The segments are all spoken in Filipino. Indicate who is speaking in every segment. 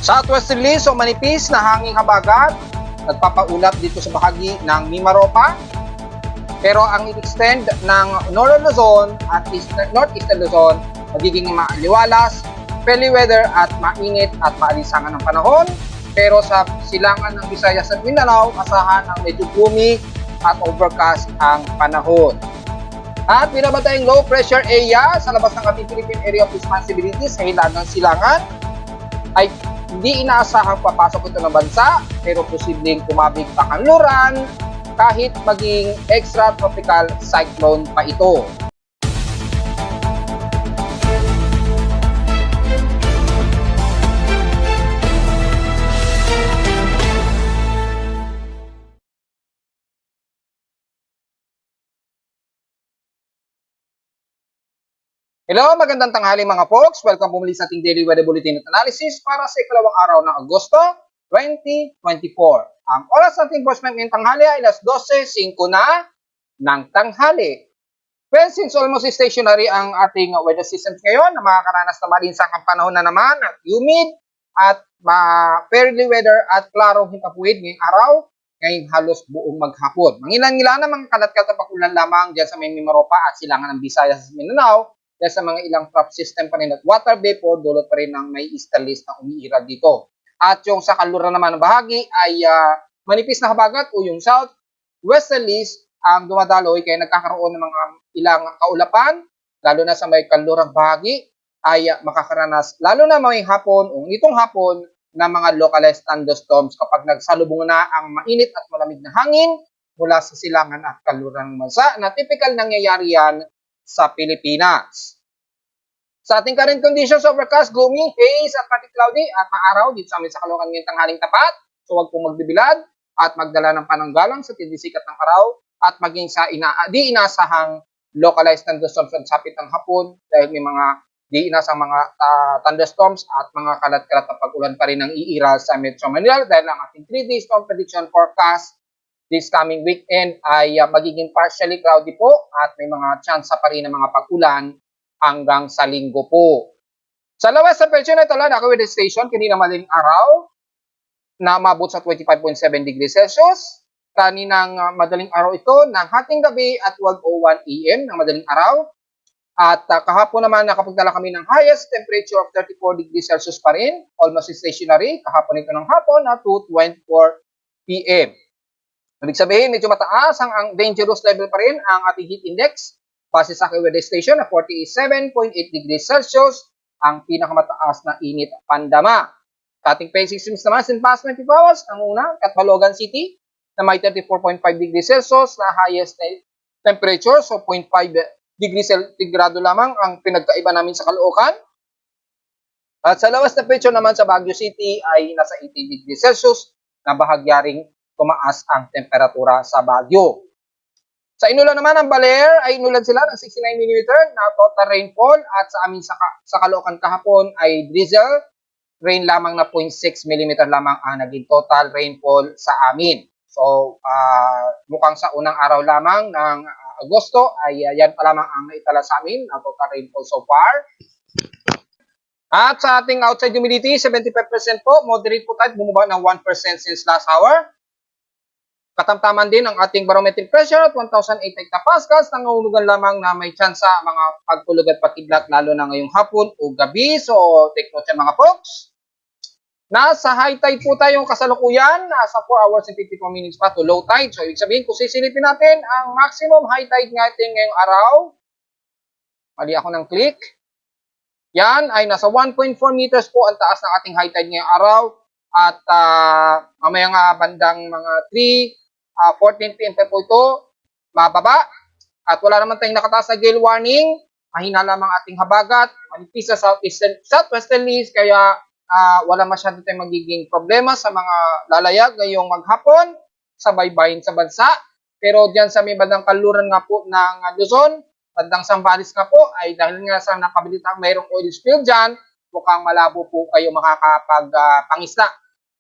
Speaker 1: Southwesterly o manipis na hanging habagat nagpapaulap dito sa bahagi ng Mimaropa. Pero ang extend ng Northern Luzon at Northeastern Luzon magiging maliwalas, fairly weather at mainit at maalisangan ng panahon. Pero sa silangan ng Visayas at Mindanao, asahan ang medyo gloomy at overcast ang panahon. At binabatayang low pressure area sa labas ng ating Philippine Area of Responsibility sa hilagang silangan ay hindi inaasahang papasok ito ng bansa, pero posibleng kumabig pa kanluran kahit maging extra tropical cyclone pa ito. Hello, magandang tanghali mga folks. Welcome po muli sa ating Daily Weather Bulletin at Analysis para sa ikalawang araw ng Agosto 2024. Ang oras natin po ngayong tanghali ay alas 12:05 na ng tanghali. Well, since almost stationary ang ating weather systems ngayon, na makakaranas na malinsang panahon na naman at humid at fairly weather at klarong himpapuwid ngayong araw, ngayong halos buong maghapon. Mangilan-ngilan na mga kalat-kalat na pakulan lamang dyan sa may Mimaropa at silangan ng Visayas at Mindanao, dahil sa mga ilang trough system pa rin at water vapor, dulot pa rin ng may easterlies na umiiral dito. At yung sa kaluran naman ng bahagi ay manipis na habagat o yung southwesterlies ang dumadaloy kaya nagkakaroon ng mga ilang kaulapan, lalo na sa may kalurang bahagi ay makakaranas, lalo na may hapon o nitong hapon na mga localized thunderstorms kapag nagsalubong na ang mainit at malamig na hangin mula sa silangan at kalurang bansa na typical nangyayari yan sa Pilipinas. Sa ating current conditions, overcast, gloomy, haze at pati cloudy at maaraw dito sa amin sa Caloocan ngayong tanghaling tapat. So huwag pong magbibilad at magdala ng pananggalang sa tindisikat ng araw at maging sa di inasahang localized thunderstorms sa sapit ng hapon dahil may mga di inasahang mga thunderstorms at mga kalat-kalat na pag-ulan pa rin ang iiral sa Metro Manila dahil ang ating 3-day storm prediction forecast this coming weekend ay magiging partially cloudy po at may mga tsansa pa rin ng mga pag-ulan hanggang sa linggo po. Sa lawas sa Persian ito lang, ako weather station, kanina madaling araw na mabot sa 25.7 degrees Celsius. Kaninang madaling araw ito ng hating gabi at 12:01 AM ng madaling araw. At kahapon naman nakapagdala kami ng highest temperature of 34 degrees Celsius pa rin, almost stationary. Kahapon ito ng hapon na 2:24 PM. Ibig sabihin, medyo mataas ang dangerous level pa rin ang ating heat index base sa aking weather station na 47.8 degrees Celsius, ang pinakamataas na init pandama. Sa ating phase systems naman, in past 24 hours, ang una, Catbalogan City, na may 34.5 degrees Celsius na highest temperature, so 0.5 degrees centigrado lamang ang pinagkaiba namin sa Caloocan. At sa lawas na temperature naman sa Baguio City ay nasa 80 degrees Celsius na bahagyaring tumaas ang temperatura sa Baguio. Sa inulan naman ng Baler ay inulan sila ng 69 mm na total rainfall at sa amin sa Caloocan kahapon ay drizzle rain lamang na 0.6 mm lamang ang naging total rainfall sa amin. So mukhang sa unang araw lamang ng Agosto ay yan pa lamang ang naitala sa amin na total rainfall so far. At sa ating outside humidity, 75% po, moderate po tayo, bumaba ng 1% since last hour. Katamtaman din ang ating barometric pressure at 1,008 hectopascals, nangungulugan lamang na may tsansa mga pagtulog at pakidlat lalo na ngayong hapon o gabi. So, take note yan mga folks. Nasa high tide po tayong kasalukuyan, nasa 4 hours and 54 minutes pa to low tide. So, ibig sabihin, kung sisilipin natin, ang maximum high tide natin ngayong araw, mali ako ng click, yan ay nasa 1.4 meters po ang taas ng ating high tide ngayong araw. At mamaya nga bandang mga 14 PM po ito, mababa. At wala naman tayong nakataas na gale warning. Mahina lamang ating habagat. Manipis sa southwesterlies, kaya wala masyado tayong magiging problema sa mga lalayag ngayong maghapon sa baybayin sa bansa. Pero dyan sa may bandang kaluran nga po ng Luzon, bandang Zambales nga po, ay dahil nga sa napabilitang mayroong oil spill dyan, mukhang malabo po kayo makakapag-pangisda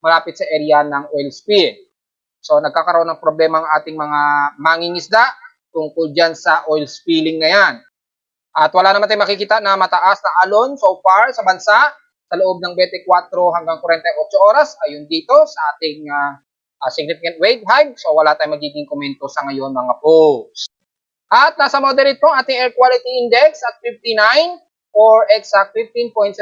Speaker 1: malapit sa area ng oil spill. So, nagkakaroon ng problema ang ating mga mangingisda tungkol dyan sa oil spilling na yan. At wala naman tayong makikita na mataas na alon so far sa bansa. sa loob ng 24 hanggang 48 oras ayon dito sa ating significant wave height. So wala tayong magiging komento sa ngayon mga folks. At nasa moderate po ang ating air quality index at 59 or exact 15.77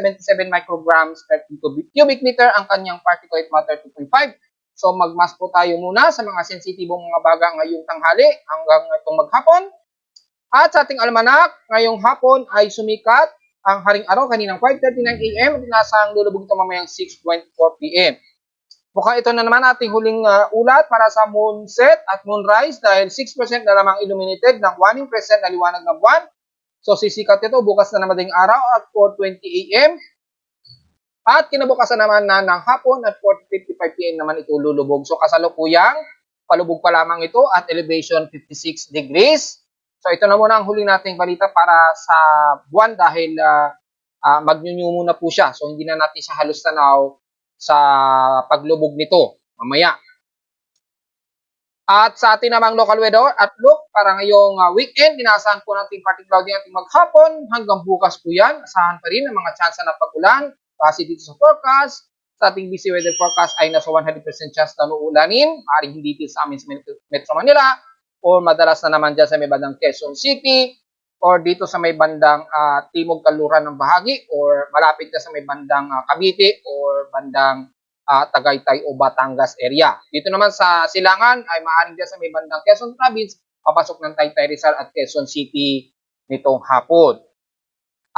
Speaker 1: micrograms per cubic meter ang kanyang particulate matter 2.5. So magmas po tayo muna sa mga sensitibong mga baga ngayong tanghali hanggang itong maghapon. At sa ating almanak, ngayong hapon ay sumikat ang haring araw kaninang 5:39 AM at inasahang lulubog ito mamayang 6:24 PM. Mukhang ito na naman ating huling ulat para sa moonset at moonrise dahil 6% na lamang illuminated ng 1% na liwanag ng buwan. So sisikat ito bukas na naman ding araw at 4:20 AM. At kinabukasan naman na ng hapon at 4:55 PM naman ito lulubog. So kasalukuyang palubog pa lamang ito at elevation 56 degrees. So ito na muna ang huli nating balita para sa buwan dahil magnyunyu muna po siya. So hindi na natin siya halos tanaw sa paglubog nito mamaya. At sa atin namang local weather outlook para ngayong weekend, inaasahan po natin partly cloudy ating maghapon hanggang bukas po yan. Asahan pa rin ang mga chance na pag-ulan. Kasi dito sa forecast, sa ating busy weather forecast ay nasa 100% chance na uulanin. Maaaring hindi dito sa amin sa Metro Manila or madalas na naman dyan sa may bandang Quezon City or dito sa may bandang Timog Kaluran ng bahagi or malapit na sa may bandang Cavite or bandang Tagaytay o Batangas area. Dito naman sa Silangan ay maaaring dyan sa may bandang Quezon Province, papasok ng Taytay Rizal at Quezon City nitong hapon.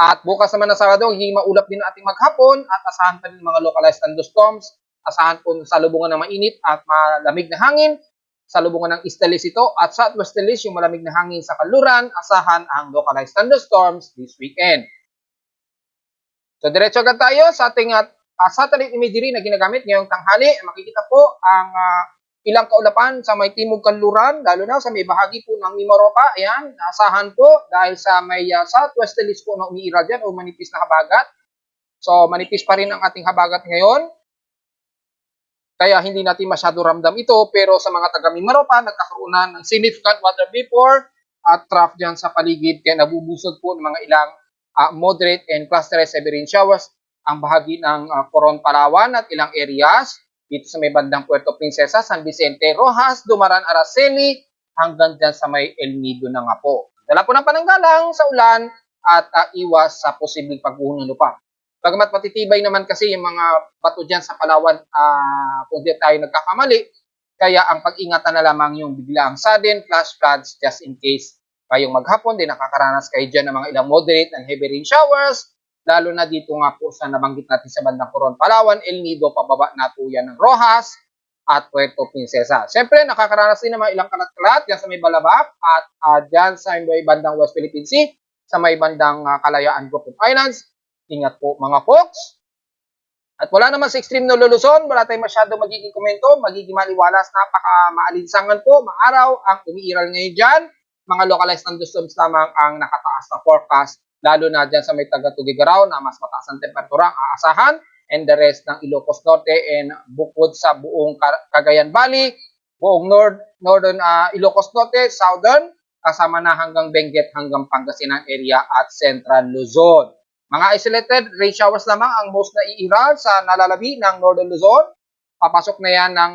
Speaker 1: At bukas naman na Sabado, hindi maulap din ating maghapon at asahan pa rin mga localized thunderstorms. Asahan po sa lubungan ng mainit at malamig na hangin. Sa lubungan ng Easterlies ito at Southwesterlies yung malamig na hangin sa Kanluran, asahan ang localized thunderstorms this weekend. So diretso agad tayo sa ating satellite imagery na ginagamit ngayong tanghali. Makikita po ang ilang kaulapan sa may Timog Kanluran, lalo na sa may bahagi po ng Mimaropa. Ayan, asahan po dahil sa may southwesterlies po na umiiral dyan o manipis na habagat. So manipis pa rin ang ating habagat ngayon. Kaya hindi natin masyado ramdam ito, pero sa mga taga Mimaropa, nagkakaroon ng significant water vapor at trough dyan sa paligid. Kaya nabubusog po ng mga ilang moderate and clusterized heavy rain showers ang bahagi ng Coron, Palawan at ilang areas dito sa may bandang Puerto Princesa, San Vicente, Rojas, Dumaran, Araceli, hanggang dyan sa may El Nido na nga po. Dala po ng pananggalang sa ulan at iwas sa posibleng pagguho ng lupa. Bagamat matitibay naman kasi yung mga bato dyan sa Palawan kung di tayo nagkakamali, kaya ang pag-ingatan na lamang yung biglaang sudden flash floods just in case ngayong maghapon din nakakaranas kayo dyan ng mga ilang moderate and heavy rain showers, lalo na dito nga po sa nabanggit natin sa bandang Coron, Palawan, El Nido, pababa na po yan ng Rojas at Puerto Princesa. Siyempre, nakakaranas din ng mga ilang kalat-kalat dyan sa may Balabac at dyan sa may bandang West Philippine Sea, sa may bandang Kalayaan Group of Islands. Ingat po mga folks. At wala naman sa extreme no Luzon, wala tayong masyado magiging komento, magiging maliwalas, napaka-maalinsangan po, maaraw ang umiiral ngayon dyan. Mga localized thunderstorms lamang ang nakataas na forecast, lalo na dyan sa may taga-Tugigaraw na mas mataas ang temperatura ang aasahan, and the rest ng Ilocos Norte and bukod sa buong Cagayan Valley, buong northern Ilocos Norte, southern, kasama na hanggang Benguet, hanggang Pangasinan area at Central Luzon. Mga isolated rain showers lamang ang most na iiral sa nalalabi ng Northern Luzon. Papasok na yan ng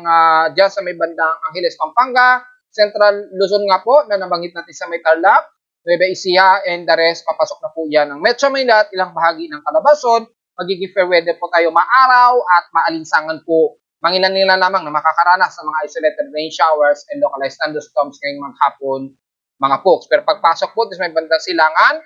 Speaker 1: dyan sa may bandang Angeles, Pampanga, Central Luzon nga po na nabanggit natin sa may Tarlac, Nueva Ecija, and the rest, papasok na po yan ng Metro Manila at ilang bahagi ng Calabarzon. Magiging fair weather po tayo maaraw at maalinsangan po. Mangilan-ilan lamang na makakaranas sa mga isolated rain showers and localized thunderstorms ngayong maghapon, mga folks. Pero pagpasok po sa may bandang Silangan,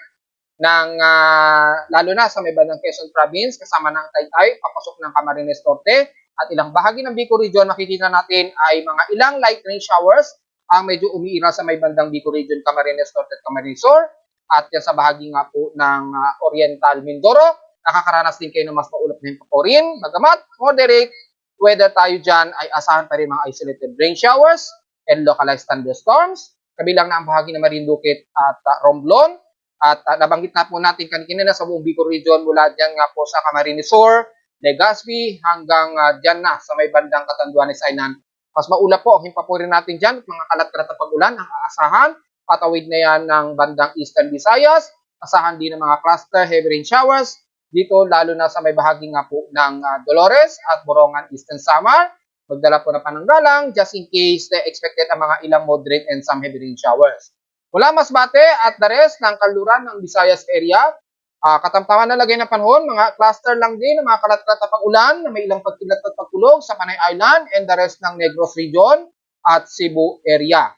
Speaker 1: lalo na sa may bandang Quezon Province, kasama ng Taytay, papasok ng Camarines Norte, at ilang bahagi ng Bicol Region, makikita natin ay mga ilang light rain showers ang medyo umiiral sa may bandang Bicol Region, Camarines Norte at Camarines Sur, at yan sa bahagi nga po ng Oriental Mindoro, nakakaranas din kayo ng mas maulap na himpaporin. Bagamat moderate weather tayo dyan, ay asahan pa rin mga isolated rain showers and localized thunderstorms, kabilang na ang bahagi ng Marinduque at Romblon. At nabanggit na po natin kanina na sa buong Bicol Region mula dyan nga po sa Camarines Sur, Legazpi, hanggang dyan na sa may bandang Catanduanes Island. Mas maulap po ang himpaporin natin dyan, mga kalat-kalat na pag-ulan ang aasahan. Patawid na yan ng bandang Eastern Visayas, asahan din ng mga cluster heavy rain showers dito, lalo na sa may bahagi nga po ng Dolores at Borongan Eastern Samar. Magdala po na pananggalang just in case expected ang mga ilang moderate and some heavy rain showers. Mula Masbate at the rest ng Kanluran ng Visayas area, katamtaman na lagay ng panahon, mga cluster lang din ng mga kalat-kalat na pag-ulan na may ilang pagkilat at pagkulog sa Panay Island and the rest ng Negros region at Cebu area.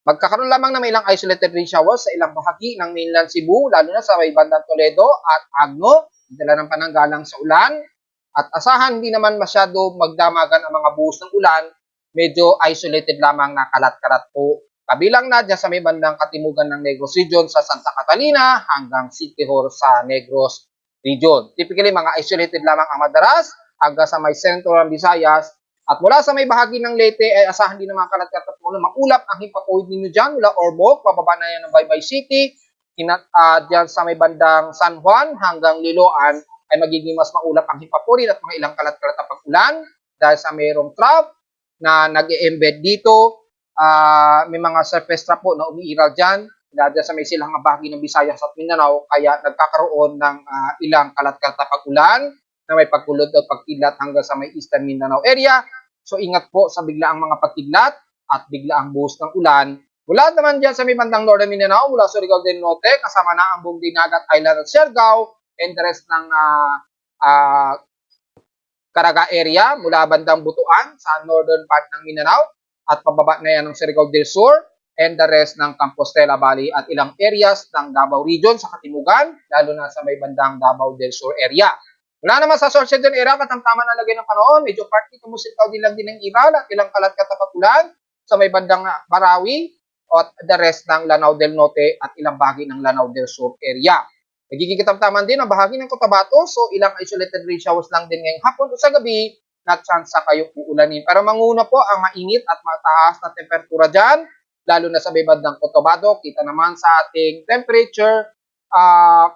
Speaker 1: Magkakaroon lamang na may ilang isolated rain showers sa ilang bahagi ng mainland Cebu, lalo na sa may bandang Toledo at Agno, dala ng pananggalang sa ulan. At asahan hindi naman masyado magdamagan ang mga buhos ng ulan, medyo isolated lamang na kalat-kalat po. Kabilang na dyan sa may bandang katimugan ng Negros region sa Santa Catalina hanggang Siquijor sa Negros region. Typically, mga isolated lamang ang madalas hanggang sa may Central Visayas. At mula sa may bahagi ng Leyte ay asahan din ng mga kalat-kalat at maulap ang himpapawid ninyo dyan mula Ormoc, pababa na yan ng Baybay City, dyan sa may bandang San Juan hanggang Liloan ay magiging mas maulap ang himpapawid at mga ilang kalat-kalat na pag-ulan dahil sa mayroong trough na nag-embed dito. May mga surface trough po na umiiral dyan sa may silang bahagi ng Visayas at Mindanao, kaya nagkakaroon ng ilang kalat-kalat na pag-ulan na may pagkulod at pagkilat hanggang sa may Eastern Mindanao area. So ingat po sa biglaang mga pagkidlat at biglaang buhos ng ulan. Mula naman dyan sa may bandang Northern Mindanao, mula Surigao del Norte, kasama na ang buong Dinagat Island at Siargao, and the rest ng Caraga area, mula bandang Butuan sa northern part ng Mindanao, at pababa na yan ng Surigao del Sur, and the rest ng Compostela Valley at ilang areas ng Davao region sa Katimugan, lalo na sa may bandang Davao del Sur area. Wala naman sa Sorsogon area, katamtaman na lagay ng panahon, medyo partly tumusitaw din lang din ng iral at ilang kalat-kalat ulan sa may bandang Marawi at the rest ng Lanao del Norte at ilang bahagi ng Lanao del Sur area. Nagiging katamtaman din ang bahagi ng Cotabato, so ilang isolated rain showers lang din ngayong hapon o sa gabi na chance kayo uulanin. Pero manguna po ang mainit at mataas na temperatura dyan, lalo na sa may bandang Cotabato. Kita naman sa ating temperature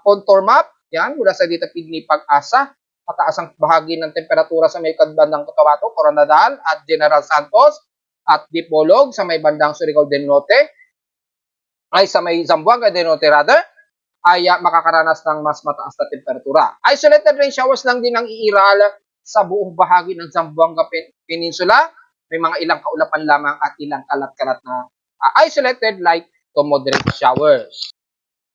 Speaker 1: contour map. Yan, mula sa dito Pigni Pag-asa, mataas ang bahagi ng temperatura sa may bandang Cotabato, Coronadal at General Santos at Dipolog sa may bandang Surigao del Norte, ay sa may Zamboanga del Norte rather, ay makakaranas ng mas mataas na temperatura. Isolated rain showers lang din ang iiral sa buong bahagi ng Zamboanga Peninsula. May mga ilang kaulapan lamang at ilang kalat-kalat na isolated light to moderate showers.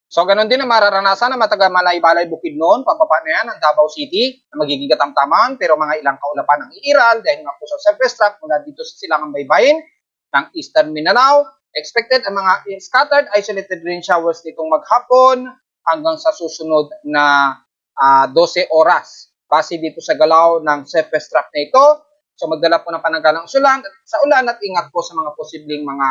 Speaker 1: So, ganun din ang mararanasan ng mataga Malay-Balay Bukidnon, pababa na yan ang Davao City, na magiging katamtaman, pero mga ilang kaulapan ang iiral dahil nga po sa surface trough mula dito sa silangang baybayin ng Eastern Mindanao. Expected ang mga scattered isolated rain showers nitong maghapon hanggang sa susunod na 12 oras. Base dito sa galaw ng surface trough na ito, so magdala po ng pananggalang sa ulan at ingat po sa mga posibleng mga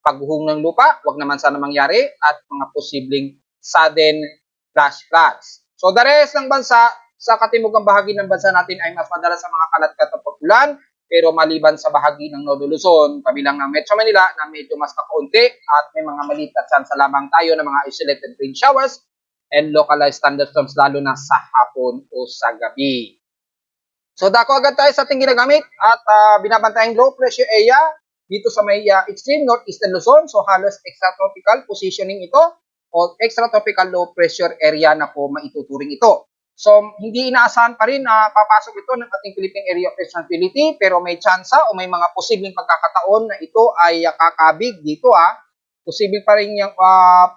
Speaker 1: pagguhong ng lupa, wag naman sana mangyari, at mga posibleng sudden flash floods. So the rest ng bansa, sa katimugang bahagi ng bansa natin ay mas madalas sa mga kalat-kalat na pag-ulan, pero maliban sa bahagi ng Nodo Luzon, kabilang ng Metro Manila na medyo mas kakaunti at may mga maliit at chance lamang tayo ng mga isolated rain showers and localized thunderstorms lalo na sa hapon o sa gabi. So dako agad tayo sa ating ginagamit at binabantayang low pressure area dito sa may extreme northeastern Luzon, so halos extratropical positioning ito o extratropical low pressure area na po maituturing ito. So hindi inaasahan pa rin na papasok ito ng ating Philippine Area of Responsibility, pero may tsansa o may mga posibleng pagkakataon na ito ay kakabig dito Posible pa rin yung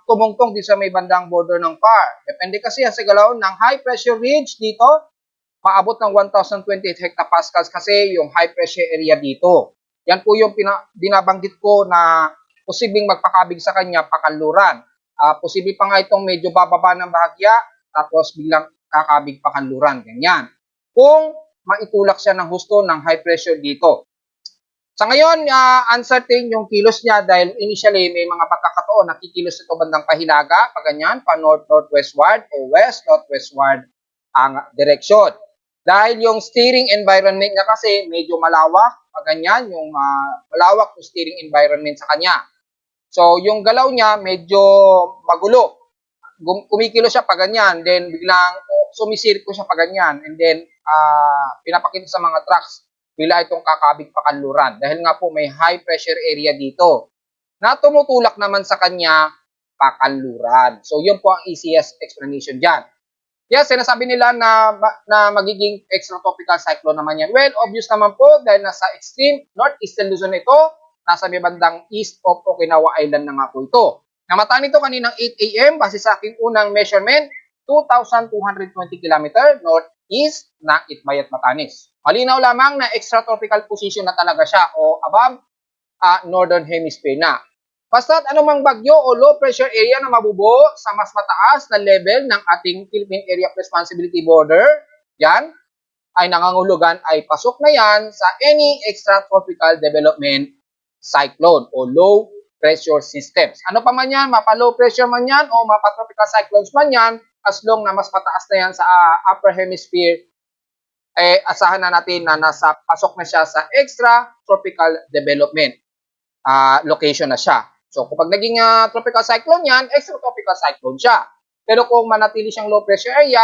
Speaker 1: tumungtong din sa may bandang border ng PAR. Depende kasi sa galaw ng high pressure ridge dito, paabot ng 1,028 hectopascals kasi yung high pressure area dito. Yan po yung binabanggit ko na posibleng magpakabig sa kanya, pakanluran. Posible pa nga itong medyo bababa ng bahagya, tapos biglang kakabig pakanluran. Ganyan. Kung maitulak siya ng husto ng high pressure dito. Sa ngayon, uncertain yung kilos niya dahil initially may mga pagkakataon na kikilos ito bandang pahilaga, paganyan, pa north-northwestward o west-northwestward ang direksyon. Dahil yung steering environment niya kasi medyo malawak, ganyan, yung malawak yung steering environment sa kanya. So, yung galaw niya medyo magulo. Kumikilo siya pa ganyan, then biglang sumisirko siya pa ganyan, and then pinapakita sa mga trucks, bila itong kakabig pakanluran. Dahil nga po may high pressure area dito na tumutulak naman sa kanya pakanluran. So, yun po ang easiest explanation dyan. Yes, sinasabi nila na magiging extratropical cyclone naman yan. Well, obvious naman po dahil nasa extreme northeastern Luzon ito, nasa may bandang east of Okinawa Island na nga po ito. Namataan ito kaninang 8 a.m. base sa aking unang measurement, 2,220 km northeast ng Itbayat, Batanes. Malinaw lamang na extratropical position na talaga siya o above northern hemisphere na. Basta't anumang bagyo o low pressure area na mabubuo sa mas mataas na level ng ating Philippine Area of Responsibility border, yan, ay nangangulugan ay pasok na yan sa any extratropical development cyclone o low pressure systems. Ano pa man yan, mapa-low pressure man yan o mapa-tropical cyclones man yan, as long na mas mataas na yan sa upper hemisphere, asahan na natin na pasok na siya sa extratropical development location na siya. So, kapag naging tropical cyclone yan, extratropical cyclone siya. Pero kung manatili siyang low pressure area,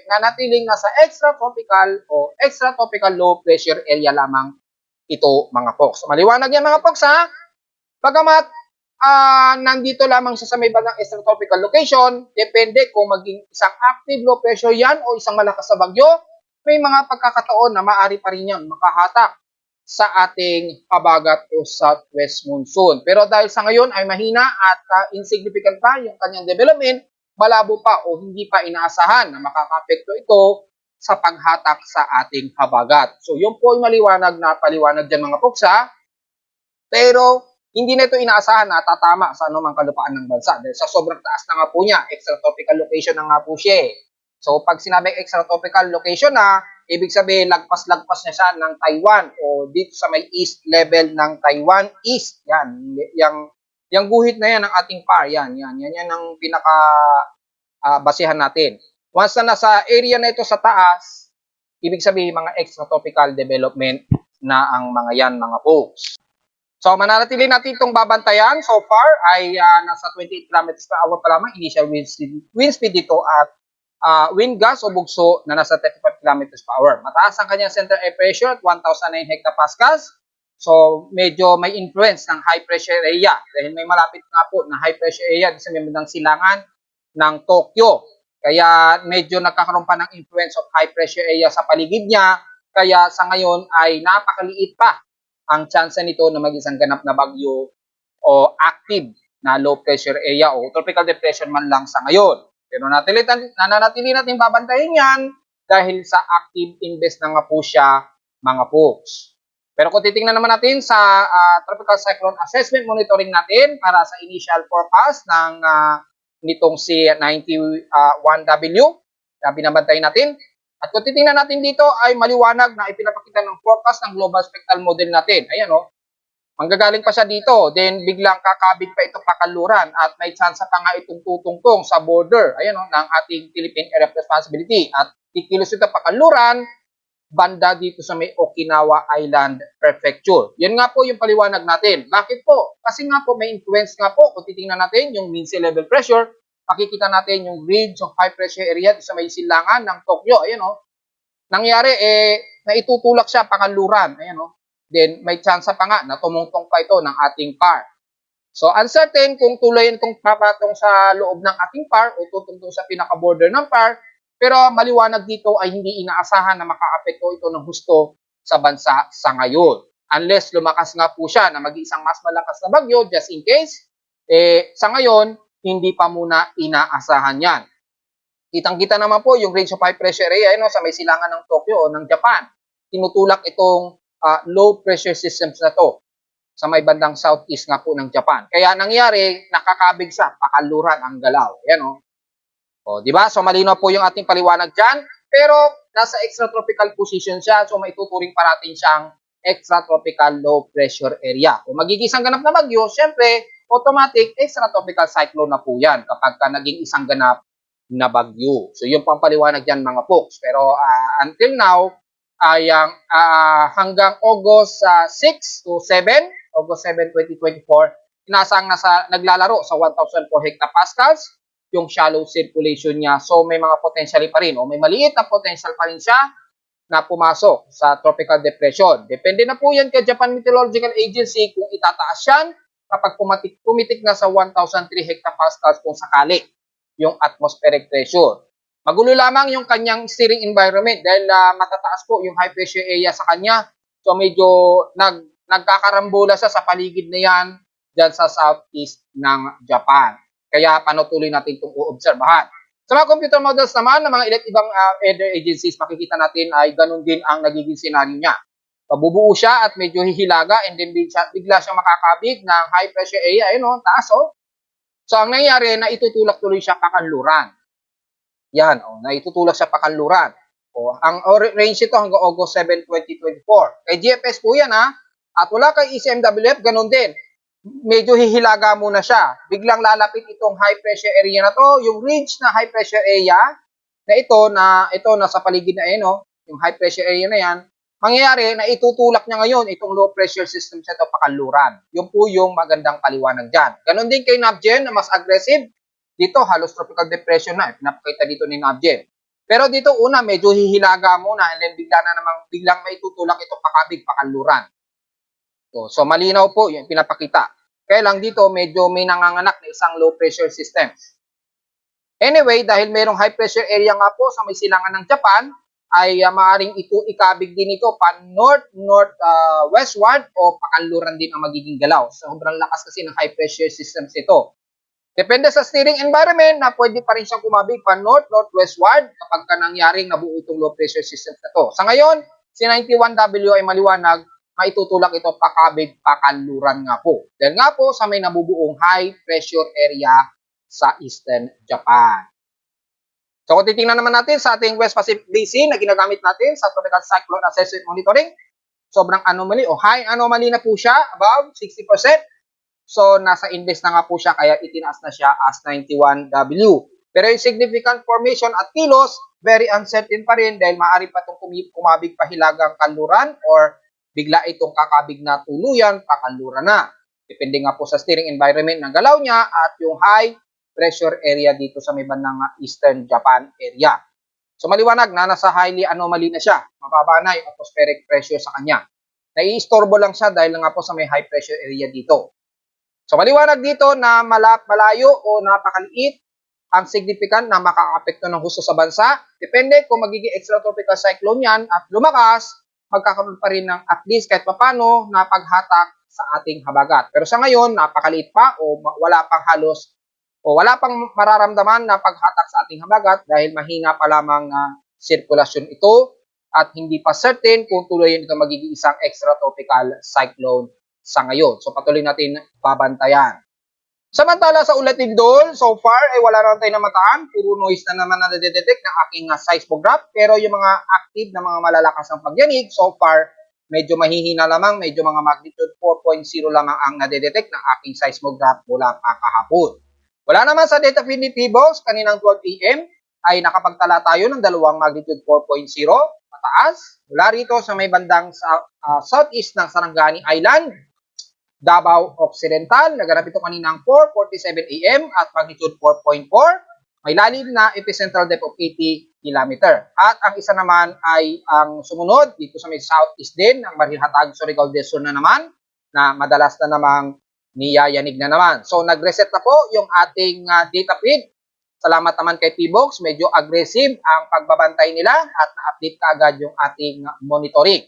Speaker 1: nanatiling nasa extratropical o extratropical low pressure area lamang ito, mga folks. So, maliwanag yan, mga folks, ha? Bagamat nandito lamang siya sa may bandang extratropical location, depende kung maging isang active low pressure yan o isang malakas na bagyo, may mga pagkakataon na maaari pa rin yan makahatak sa ating habagat o southwest monsoon. Pero dahil sa ngayon ay mahina at insignificant pa yung kanyang development, malabo pa o hindi pa inaasahan na makakapekto ito sa paghatak sa ating habagat. So yun po ay maliwanag na paliwanag dyan, mga folks, ha? Pero hindi na ito inaasahan na tatama sa anumang kalupaan ng bansa. Dahil sa sobrang taas na nga po niya, extratropical location na nga po siya. So pag sinabing extratropical location na, ibig sabihin, lagpas-lagpas na siya ng Taiwan o dito sa may east level ng Taiwan East. Yan, yung guhit na yan ng ating PAR. Yan ang pinaka basihan natin. Once na nasa area na ito sa taas, ibig sabihin mga extratropical development na ang mga yan, mga folks. So mananatili natin itong babantayan. So far ay nasa 28 km per hour pa lamang initial wind speed dito at wind gust o bugso na nasa 35 km per hour. Mataas ang kanyang center air pressure at 1,009 hectopascals. So, medyo may influence ng high pressure area dahil may malapit nga po na high pressure area sa may bandang silangan ng Tokyo. Kaya medyo nagkakaroon pa ng influence of high pressure area sa paligid niya. Kaya sa ngayon ay napakaliit pa ang chance nito na mag-isang ganap na bagyo o active na low pressure area o tropical depression man lang sa ngayon. Pero nananatili natin babantayin yan dahil sa active invest na nga po siya, mga folks. Pero kung titingnan naman natin sa Tropical Cyclone Assessment Monitoring natin para sa initial forecast ng nitong si 91W na binabantayan natin. At kung titingnan natin dito ay maliwanag na ipinapakita ng forecast ng Global Spectral Model natin. Ayan o. Manggagaling pa siya dito, then biglang kakabig pa itong pakaluran at may chance pa nga itong tutungtong sa border, ayan o, ng ating Philippine Area of Responsibility. At kikilos ito pakaluran, banda dito sa may Okinawa Island Prefecture. Yan nga po yung paliwanag natin. Bakit po? Kasi nga po may influence nga po, kung titingnan natin yung mean sea level pressure, makikita natin yung ridge of high pressure area sa may silangan ng Tokyo, ayan o. Nangyari, naitutulak siya pakaluran, ayan o. Then may chance pa nga na tumungtong pa ito ng ating PAR. So uncertain kung tuloy itong papatong sa loob ng ating PAR o tutungtong sa pinaka-border ng PAR, pero maliwanag dito ay hindi inaasahan na makaapekto ito ng husto sa bansa sa ngayon. Unless lumakas nga po siya na mag-iisang mas malakas na bagyo, just in case, sa ngayon, hindi pa muna inaasahan yan. Kitang-kita naman po yung range of high pressure area sa may silangan ng Tokyo o ng Japan. Tinutulak itong low pressure systems na to sa may bandang southeast nga po ng Japan. Kaya nangyari, nakakabig sa pakaluran ang galaw. Ayan o. O, di ba? So malinaw po yung ating paliwanag diyan. Pero nasa extratropical position siya, so maituturing pa natin siyang extratropical low pressure area. Kung magigisang ganap na bagyo, syempre, automatic extratropical cyclone na po yan kapag naging isang ganap na bagyo. So yun po ang paliwanag diyan, mga folks. Pero until now, ay hanggang August 6 to 7, August 7, 2024, inasang naglalaro sa 1,004 hectopascals yung shallow circulation niya. So may mga potentially pa rin o may maliit na potential pa rin siya na pumasok sa tropical depression. Depende na po yan kay Japan Meteorological Agency kung itataas yan kapag pumitik na sa 1,003 hectopascals kung sakali yung atmospheric pressure. Magulo lamang yung kanyang steering environment dahil matataas po yung high pressure area sa kanya. So medyo nagkakarambola siya sa paligid na yan dyan sa southeast ng Japan. Kaya panutuloy natin itong uobserbahan. Sa mga computer models naman ng mga iba't ibang weather agencies, makikita natin ay ganun din ang nagiging senaryo niya. Pabubuo siya at medyo hihilaga and then bigla siyang makakabig ng high pressure area. Ayun, taas oh. So ang nangyayari na itutulak tuloy siya kakanluran. Yan, naitutulak siya pakanluran. Ang range ito hanggang August 7, 2024. Kay GFS po yan ha. At wala kay ECMWF, ganun din. Medyo hihilaga muna siya. Biglang lalapit itong high pressure area na to, yung ridge na high pressure area na ito na sa paligid na yung high pressure area na yan, mangyayari na itutulak niya ngayon itong low pressure system sa ito pakanluran. Yun po yung magandang paliwanag dyan. Ganun din kay NAVGEN na mas aggressive. Dito, halos tropical depression na. Pinapakita dito ni NAVGEN. Pero dito, una, medyo hihilaga muna and then biglang maitutulak ito pakabig, pakanluran. So malinaw po yung pinapakita. Kaya lang dito, medyo may nanganganak na isang low pressure system. Anyway, dahil mayroong high pressure area nga po sa may silangan ng Japan, ay maaaring ikabig din ito pa north-westward o pakanluran din ang magiging galaw. Sobrang lakas kasi ng high pressure systems ito. Depende sa steering environment na pwede pa rin siyang kumabig pa north-northwestward kapag nangyaring nabuo itong low pressure system na to. Sa ngayon, si 91W ay maliwanag, maitutulak ito pakabig pakanluran nga po. Dahil nga po sa may nabubuong high pressure area sa Eastern Japan. So kung titingnan naman natin sa ating West Pacific Basin na ginagamit natin sa Tropical Cyclone Assessment Monitoring, sobrang anomaly o high anomaly na po siya, above 60%. So nasa index na nga po siya kaya itinaas na siya as 91W. Pero yung significant formation at kilos, very uncertain pa rin dahil maaari pa itong kumabig pahilagang kanluran or bigla itong kakabig na tuluyan, pakanluran na. Depende nga po sa steering environment ng galaw niya at yung high pressure area dito sa may bandang Eastern Japan area. So maliwanag na nasa highly anomaly na siya. Mababa na yung atmospheric pressure sa kanya. Naiistorbo lang siya dahil nga po sa may high pressure area dito. So maliwanag dito na malayo o napakaliit ang significant na makakaapekto ng husto sa bansa. Depende kung magiging extratropical cyclone yan at lumakas, magkakaroon pa rin ng at least kahit papano na paghatak sa ating habagat. Pero sa ngayon, napakaliit pa o wala pang mararamdaman na paghatak sa ating habagat dahil mahina pa lamang na sirkulasyon ito at hindi pa certain kung tuloy ito magiging isang extratropical cyclone sa ngayon. So patuloy natin babantayan. Samantala sa Ulatindol, so far ay wala naman tayo namataan. Puro noise na naman na nadedetect ng aking seismograph. Pero yung mga active na mga malalakas ng pagyanig, so far medyo mahihina lamang. Medyo mga magnitude 4.0 lamang ang nadedetect ng aking seismograph mula pa kahapon. Wala naman sa data feed ni PBOX, kaninang 12 AM ay nakapagtala tayo ng dalawang magnitude 4.0 mataas. Mula rito sa may bandang southeast ng Sarangani Island, Davao Occidental, naganap ito kaninang 4:47 AM at magnitude 4.4. May lalim na epicentral depth of 80 km. At ang isa naman ay ang sumunod dito sa may southeast din ng Marihatag, Surigao del Sur na naman na madalas na namang niyayanig na naman. So nag-reset na po yung ating data feed. Salamat naman kay PBOX, medyo aggressive ang pagbabantay nila at na-update kaagad yung ating monitoring.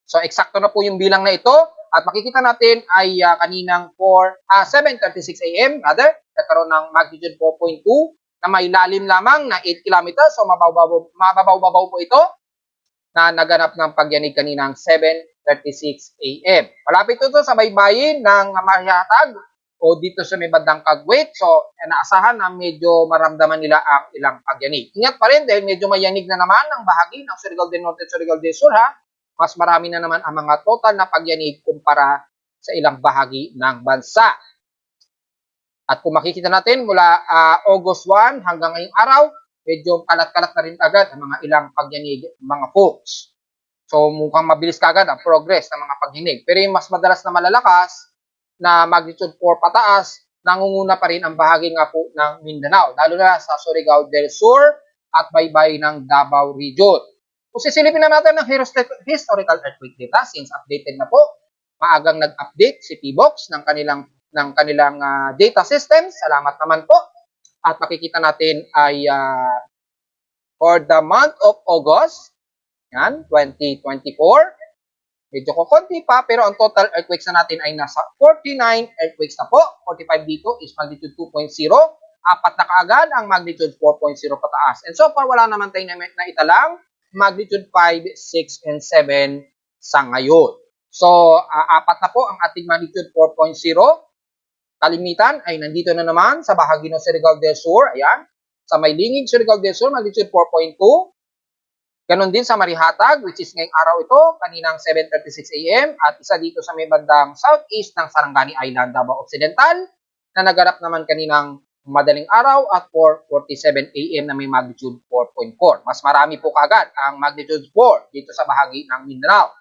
Speaker 1: So eksakto na po yung bilang na ito. At makikita natin ay kaninang 7:36 AM, nagkaroon ng magnitude 4.2 na may lalim lamang na 8 km. So mababaw-babaw po ito na naganap ng pagyanig kaninang 7:36 AM. Malapit ito sa baybayin ng Marihatag o dito sa may bandang Kagwit. So naasahan na medyo maramdaman nila ang ilang pagyanig. Ingat pa rin dahil medyo mayanig na naman ang bahagi ng Surigao del Norte at Surigao del Sur ha. Mas marami na naman ang mga total na pagyanig kumpara sa ilang bahagi ng bansa. At kung makikita natin mula August 1 hanggang ngayong araw, medyo kalat-kalat na rin agad ang mga ilang pagyanig mga folks. So mukhang mabilis kagad ang progress ng mga pagyanig. Pero yung mas madalas na malalakas na magnitude 4 pataas, nangunguna pa rin ang bahagi nga po ng Mindanao, lalo na sa Surigao del Sur at baybay ng Davao Region. Kung sisilipin na natin ng historical earthquake data, since updated na po, maagang nag-update si PBOX ng kanilang data system. Salamat naman po. At makikita natin ay for the month of August, yan, 2024. Medyo kukunti pa, pero ang total earthquakes na natin ay nasa 49 earthquakes na po. 45 dito is magnitude 2.0. Apat na kaagad ang magnitude 4.0 pataas. And so far, wala naman tayong naitalang magnitude 5, 6, and 7 sa ngayon. So, apat na po ang ating magnitude 4.0. Kalimitan ay nandito na naman sa bahagi ng Surigao del Sur. Ayan. Sa may lingid Surigao del Sur, magnitude 4.2. Ganon din sa Marihatag, which is ngayong araw ito, kaninang 7:36 a.m. At isa dito sa may bandang southeast ng Sarangani Island, Davao Occidental, na naganap naman kaninang madaling araw at 4:47 a.m. na may magnitude 4.4. Mas marami po kagad ang magnitude 4 dito sa bahagi ng Mindanao.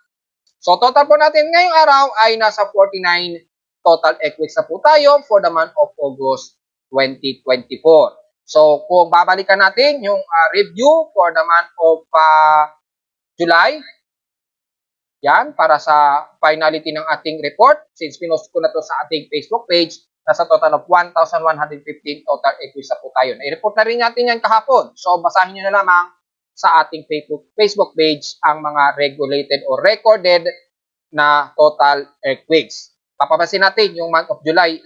Speaker 1: So total po natin ngayong araw ay nasa 49 total earthquakes na po tayo for the month of August 2024. So, kung babalikan natin yung review for the month of July, yan, para sa finality ng ating report, since pinost ko na to sa ating Facebook page, nasa total of 1,115 total earthquakes na po tayo. Na-report na rin natin yan kahapon. So, basahin nyo na lamang sa ating Facebook page ang mga regulated or recorded na total earthquakes. Papapansin natin yung month of July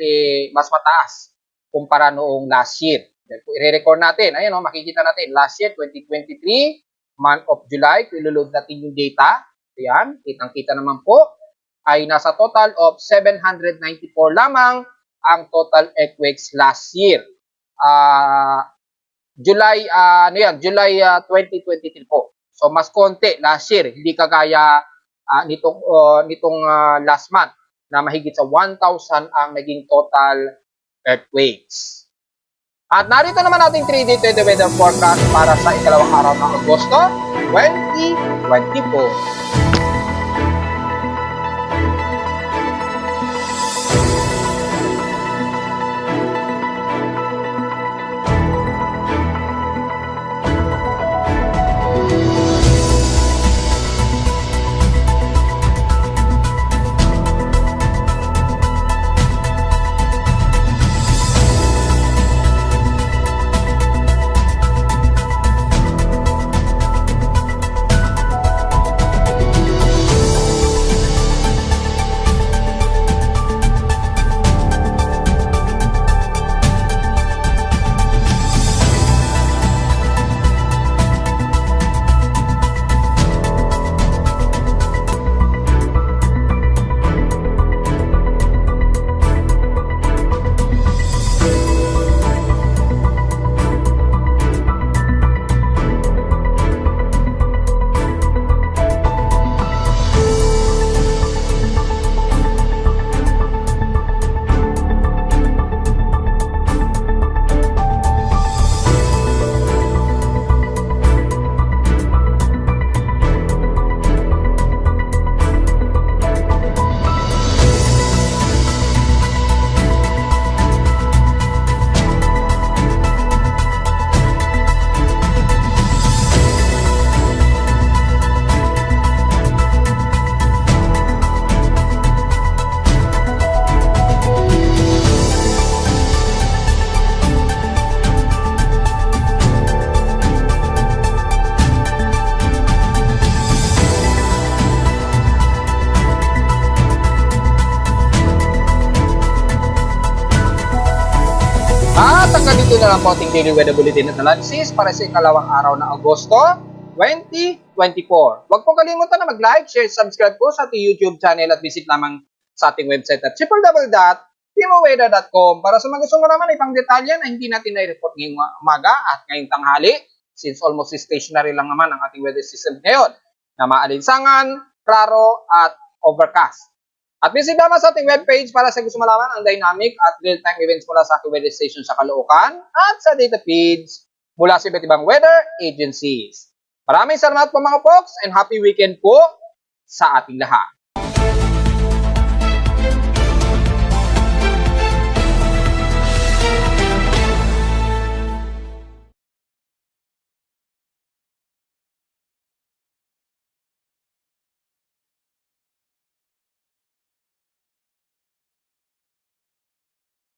Speaker 1: mas mataas kumpara noong last year. I-record natin. Ayan, makikita natin. Last year, 2023, month of July, kung iloload natin yung data. Ayan, kitang-kita naman po. Ay nasa total of 794 lamang ang total earthquakes last year. July 2023 po. So, mas konti last year. Hindi kagaya nitong last month na mahigit sa 1,000 ang naging total earthquakes. At narito naman ating 3D weather forecast para sa ikalawang araw ng Agosto 2024. Ito na lang po ating daily weather bulletin at analysis para sa ikalawang araw ng Agosto 2024. Huwag po kalimutan na mag-like, share, subscribe po sa ating YouTube channel at visit lamang sa ating website at www.pimoweather.com para sa mga gusto mo naman ipang detalye na hindi natin na-report ngayong umaga at ngayong tanghali since almost stationary lang naman ang ating weather system ngayon na maalinsangan, klaro at overcast. At visit naman sa ating webpage para sa gusto malaman ang dynamic at real-time events mula sa ating weather station sa Caloocan at sa data feeds mula sa iba't ibang weather agencies. Maraming salamat po mga folks and happy weekend po sa ating lahat.